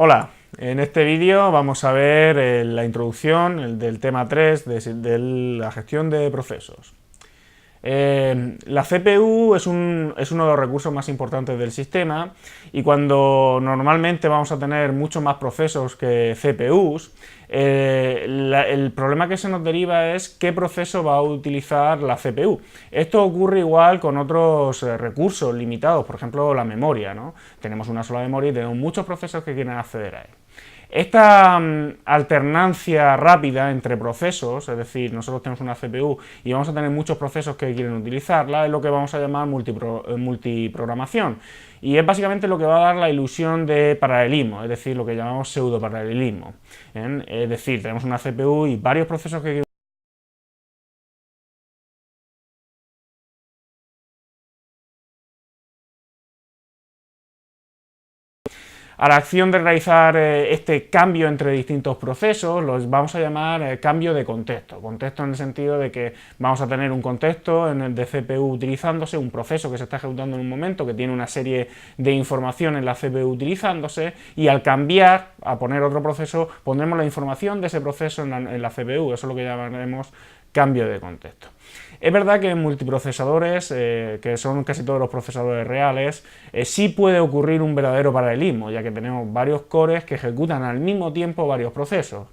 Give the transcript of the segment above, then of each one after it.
Hola, en este vídeo vamos a ver la introducción del tema 3 de la gestión de procesos. La CPU es uno de los recursos más importantes del sistema y cuando normalmente vamos a tener muchos más procesos que CPUs, el problema que se nos deriva es qué proceso va a utilizar la CPU. Esto ocurre igual con otros recursos limitados, por ejemplo la memoria, ¿no? Tenemos una sola memoria y tenemos muchos procesos que quieren acceder a él. Esta alternancia rápida entre procesos, es decir, nosotros tenemos una CPU y vamos a tener muchos procesos que quieren utilizarla, es lo que vamos a llamar multiprogramación. Y es básicamente lo que va a dar la ilusión de paralelismo, es decir, lo que llamamos pseudoparalelismo. Es decir, tenemos una CPU y varios procesos que a la acción de realizar este cambio entre distintos procesos los vamos a llamar cambio de contexto. Contexto en el sentido de que vamos a tener un contexto en el de CPU utilizándose, un proceso que se está ejecutando en un momento, que tiene una serie de información en la CPU utilizándose, y al cambiar, a poner otro proceso, pondremos la información de ese proceso en la CPU. Eso es lo que llamaremos cambio de contexto. Es verdad que en multiprocesadores, que son casi todos los procesadores reales, sí puede ocurrir un verdadero paralelismo, ya que tenemos varios cores que ejecutan al mismo tiempo varios procesos.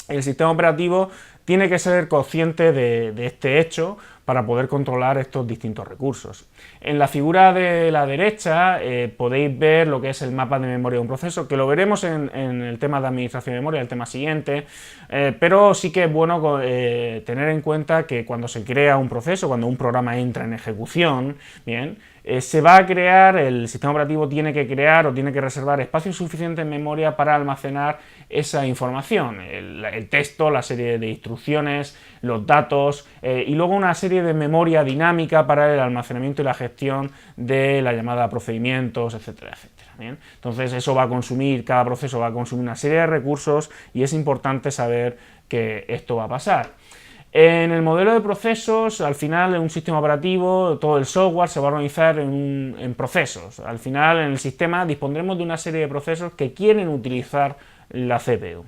El sistema operativo tiene que ser consciente de este hecho para poder controlar estos distintos recursos. En la figura de la derecha podéis ver lo que es el mapa de memoria de un proceso, que lo veremos en el tema de administración de memoria, el tema siguiente, pero sí que es bueno tener en cuenta que cuando se crea un proceso, cuando un programa entra en ejecución, bien, se va a crear, el sistema operativo tiene que crear o tiene que reservar espacio suficiente en memoria para almacenar esa información, el texto, la serie de instrucciones, los datos y luego una serie de memoria dinámica para el almacenamiento y la gestión de la llamada procedimientos, etcétera, etcétera. ¿Bien? Entonces eso va a consumir, cada proceso va a consumir una serie de recursos y es importante saber que esto va a pasar. En el modelo de procesos, al final, en un sistema operativo, todo el software se va a organizar en procesos. Al final, en el sistema, dispondremos de una serie de procesos que quieren utilizar la CPU.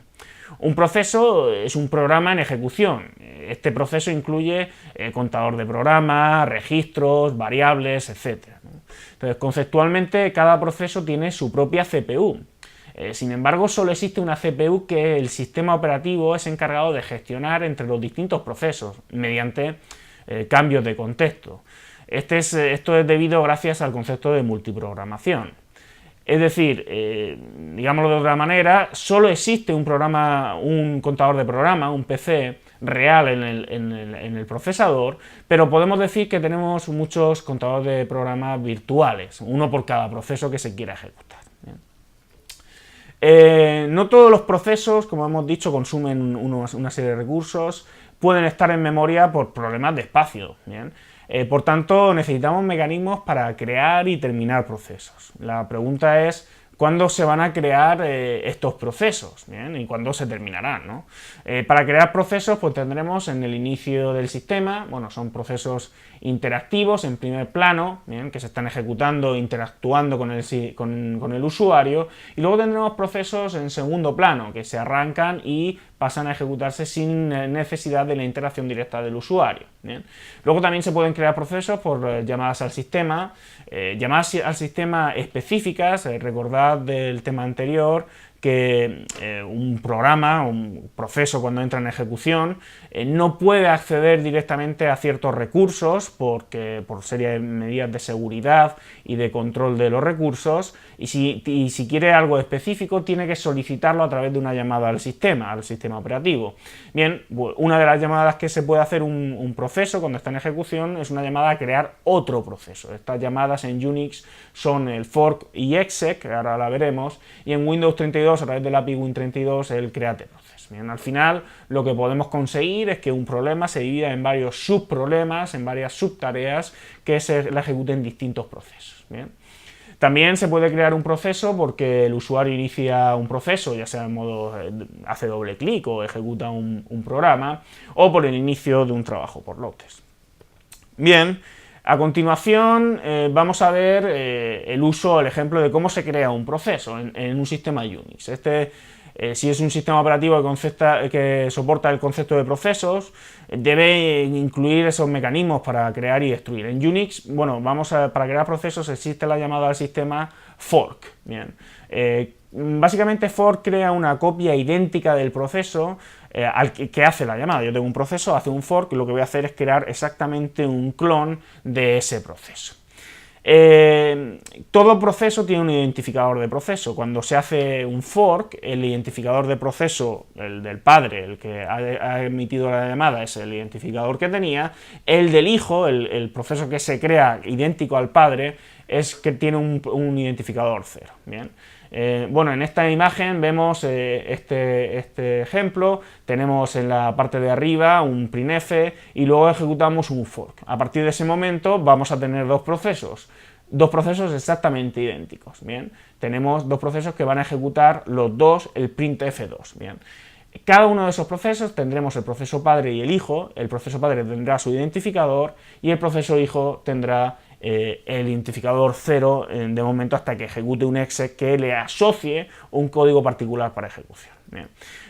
Un proceso es un programa en ejecución. Este proceso incluye contador de programa, registros, variables, etc. Entonces, conceptualmente, cada proceso tiene su propia CPU. Sin embargo, solo existe una CPU que el sistema operativo es encargado de gestionar entre los distintos procesos mediante cambios de contexto. Esto es debido gracias al concepto de multiprogramación. Es decir, digámoslo de otra manera, solo existe un contador de programa, un PC real en el procesador, pero podemos decir que tenemos muchos contadores de programa virtuales, uno por cada proceso que se quiera ejecutar. No todos los procesos, como hemos dicho, consumen una serie de recursos, pueden estar en memoria por problemas de espacio. ¿Bien? Por tanto, necesitamos mecanismos para crear y terminar procesos. La pregunta es ¿cuándo se van a crear estos procesos? ¿Bien? ¿Y cuándo se terminarán? ¿No? Para crear procesos, pues tendremos en el inicio del sistema, bueno, son procesos interactivos en primer plano, ¿bien? Que se están ejecutando, interactuando con el usuario, y luego tendremos procesos en segundo plano, que se arrancan y pasan a ejecutarse sin necesidad de la interacción directa del usuario. ¿Bien? Luego también se pueden crear procesos por llamadas al sistema específicas. Recordad del tema anterior que un programa, un proceso cuando entra en ejecución, no puede acceder directamente a ciertos recursos por serie de medidas de seguridad y de control de los recursos, y si quiere algo específico tiene que solicitarlo a través de una llamada al sistema operativo. Bien, una de las llamadas que se puede hacer un proceso cuando está en ejecución es una llamada a crear otro proceso. Estas llamadas en Unix son el fork y exec, que ahora la veremos, y en Windows 32 a través del API Win32 el create process. Bien, al final lo que podemos conseguir es que un problema se divida en varios subproblemas, en varias subtareas que se la ejecuten distintos procesos. Bien. También se puede crear un proceso porque el usuario inicia un proceso, ya sea en modo hace doble clic o ejecuta un programa, o por el inicio de un trabajo por lotes. Bien, A continuación vamos a ver el ejemplo de cómo se crea un proceso en un sistema Unix. Si es un sistema operativo que soporta el concepto de procesos, debe incluir esos mecanismos para crear y destruir. En Unix, bueno, para crear procesos existe la llamada al sistema fork. Bien. Básicamente fork crea una copia idéntica del proceso al que hace la llamada. Yo tengo un proceso, hace un fork y lo que voy a hacer es crear exactamente un clon de ese proceso. Todo proceso tiene un identificador de proceso. Cuando se hace un fork, el identificador de proceso, el del padre, el que ha emitido la llamada, es el identificador que tenía. El del hijo, el proceso que se crea idéntico al padre, es que tiene un identificador 0. Bien. Bueno, en esta imagen vemos este ejemplo. Tenemos en la parte de arriba un printf y luego ejecutamos un fork. A partir de ese momento vamos a tener dos procesos exactamente idénticos. Bien, tenemos dos procesos que van a ejecutar los dos el printf2. Bien. Cada uno de esos procesos tendremos el proceso padre y el hijo. El proceso padre tendrá su identificador y el proceso hijo tendrá el identificador 0 de momento hasta que ejecute un exec que le asocie un código particular para ejecución. Bien.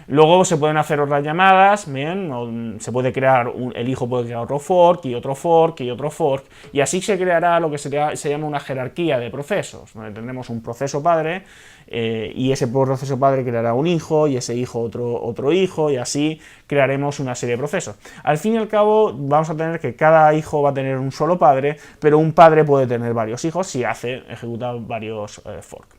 Luego se pueden hacer otras llamadas, bien, o se puede crear el hijo puede crear otro fork y otro fork y otro fork, y así se creará lo que se llama una jerarquía de procesos, donde tendremos un proceso padre y ese proceso padre creará un hijo y ese hijo otro hijo, y así crearemos una serie de procesos. Al fin y al cabo vamos a tener que cada hijo va a tener un solo padre, pero un padre puede tener varios hijos si ejecuta varios forks.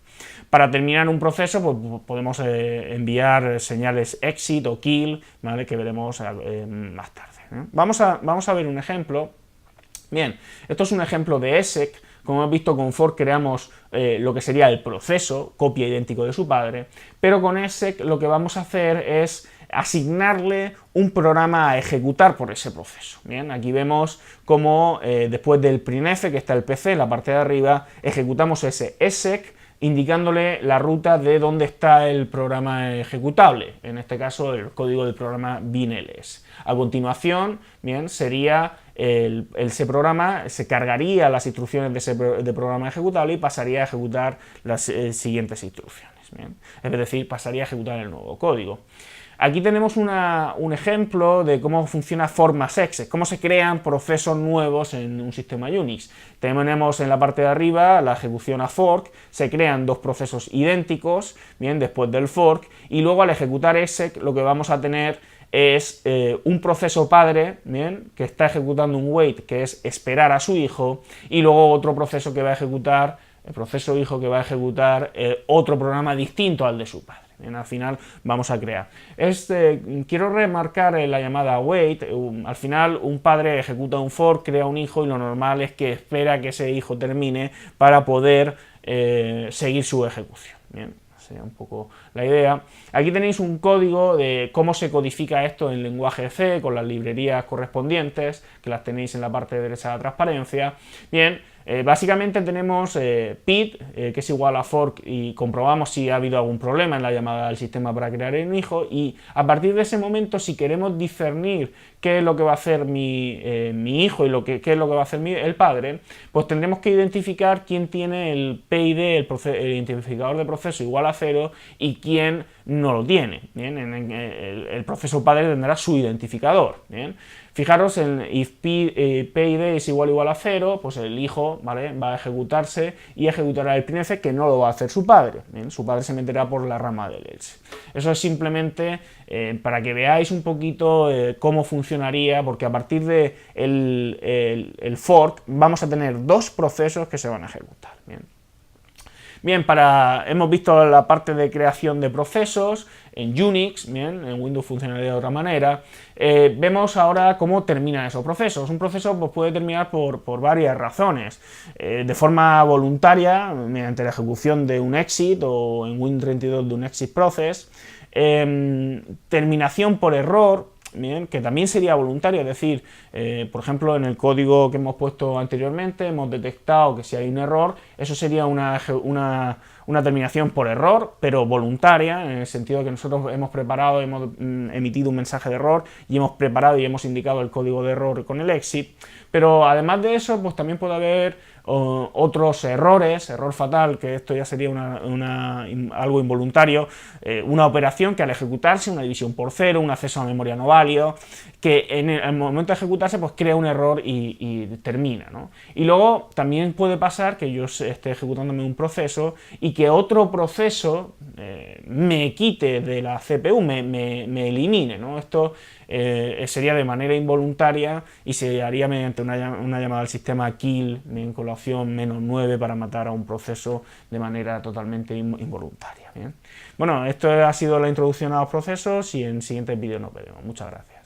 Para terminar un proceso pues, podemos enviar señales exit o kill, ¿vale? Que veremos más tarde. Vamos a ver un ejemplo. Bien, esto es un ejemplo de exec. Como hemos visto, con fork creamos lo que sería el proceso, copia idéntico de su padre, pero con exec lo que vamos a hacer es asignarle un programa a ejecutar por ese proceso. Bien, aquí vemos cómo después del printf, que está el PC en la parte de arriba, ejecutamos ese exec, indicándole la ruta de dónde está el programa ejecutable, en este caso el código del programa binls. A continuación, bien, sería ese programa se cargaría las instrucciones de programa ejecutable y pasaría a ejecutar las siguientes instrucciones. Bien. Es decir, pasaría a ejecutar el nuevo código. Aquí tenemos un ejemplo de cómo funciona formas exec, cómo se crean procesos nuevos en un sistema Unix. Tenemos en la parte de arriba la ejecución a fork, se crean dos procesos idénticos, bien, después del fork, y luego al ejecutar exec lo que vamos a tener es un proceso padre, bien, que está ejecutando un wait, que es esperar a su hijo, y luego otro proceso que va a ejecutar, el proceso hijo que va a ejecutar otro programa distinto al de su padre. Bien, al final vamos a crear. Quiero remarcar la llamada await. Al final un padre ejecuta un fork, crea un hijo y lo normal es que espera que ese hijo termine para poder seguir su ejecución. Bien, sería un poco la idea. Aquí tenéis un código de cómo se codifica esto en lenguaje C con las librerías correspondientes, que las tenéis en la parte derecha de la transparencia. Bien, básicamente tenemos pid, que es igual a fork, y comprobamos si ha habido algún problema en la llamada del sistema para crear un hijo, y a partir de ese momento, si queremos discernir qué es lo que va a hacer mi hijo y qué es lo que va a hacer el padre, pues tendremos que identificar quién tiene el PID, el identificador de proceso igual a 0, y quién no lo tiene. Bien, el proceso padre tendrá su identificador. Bien. Fijaros en if PID es igual a 0, pues el hijo, ¿vale?, va a ejecutarse y ejecutará el printf, que no lo va a hacer su padre. Bien. Su padre se meterá por la rama del else. Eso es simplemente para que veáis un poquito cómo funcionaría, porque a partir de el fork vamos a tener dos procesos que se van a ejecutar. Bien. Bien, hemos visto la parte de creación de procesos en Unix, bien, en Windows funcionaría de otra manera. Vemos ahora cómo terminan esos procesos. Un proceso pues, puede terminar por varias razones. De forma voluntaria, mediante la ejecución de un exit o en Win32 de un exit process. Terminación por error. Bien, que también sería voluntario, es decir, por ejemplo, en el código que hemos puesto anteriormente hemos detectado que si hay un error, eso sería una una terminación por error, pero voluntaria, en el sentido de que nosotros hemos preparado, hemos emitido un mensaje de error y hemos preparado y hemos indicado el código de error con el exit. Pero además de eso, pues también puede haber otros errores, error fatal, que esto ya sería algo involuntario, una operación que al ejecutarse, una división por cero, un acceso a memoria no válido, que en el momento de ejecutarse pues crea un error y termina, ¿no? Y luego también puede pasar que yo esté ejecutándome un proceso y que otro proceso me quite de la CPU, me elimine, ¿no? Esto sería de manera involuntaria y se haría mediante una llamada al sistema kill con la opción -9 para matar a un proceso de manera totalmente involuntaria. ¿Bien? Bueno, esto ha sido la introducción a los procesos y en siguientes vídeos nos veremos. Muchas gracias.